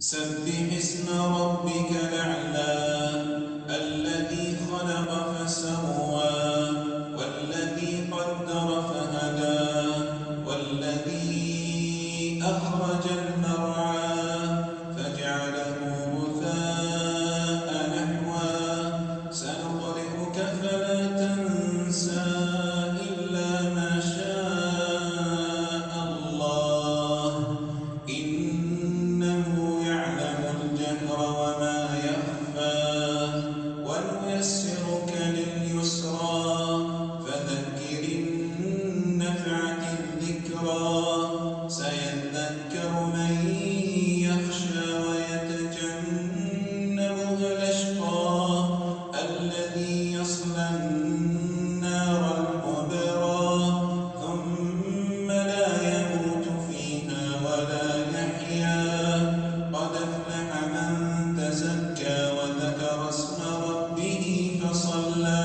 سبح اسم ربك الأعلى الذي خلق فسوى والذي قدر فهدى والذي أخرج المرعى فجعله غثاء نحوا سنقرئك فلا تنسى إلا ما شاء الله إنه يعلم الجهر وما يخفى ونيسرك لليسرى فذكر إن نفعت الذكرى سيذكر من يخشى ويتجنبها الأشقى الذي يصلى النار الكبرى ثم لا يموت فيها ولا يحيا قد أفلح من تزكى وذكر اسم ربه فصلى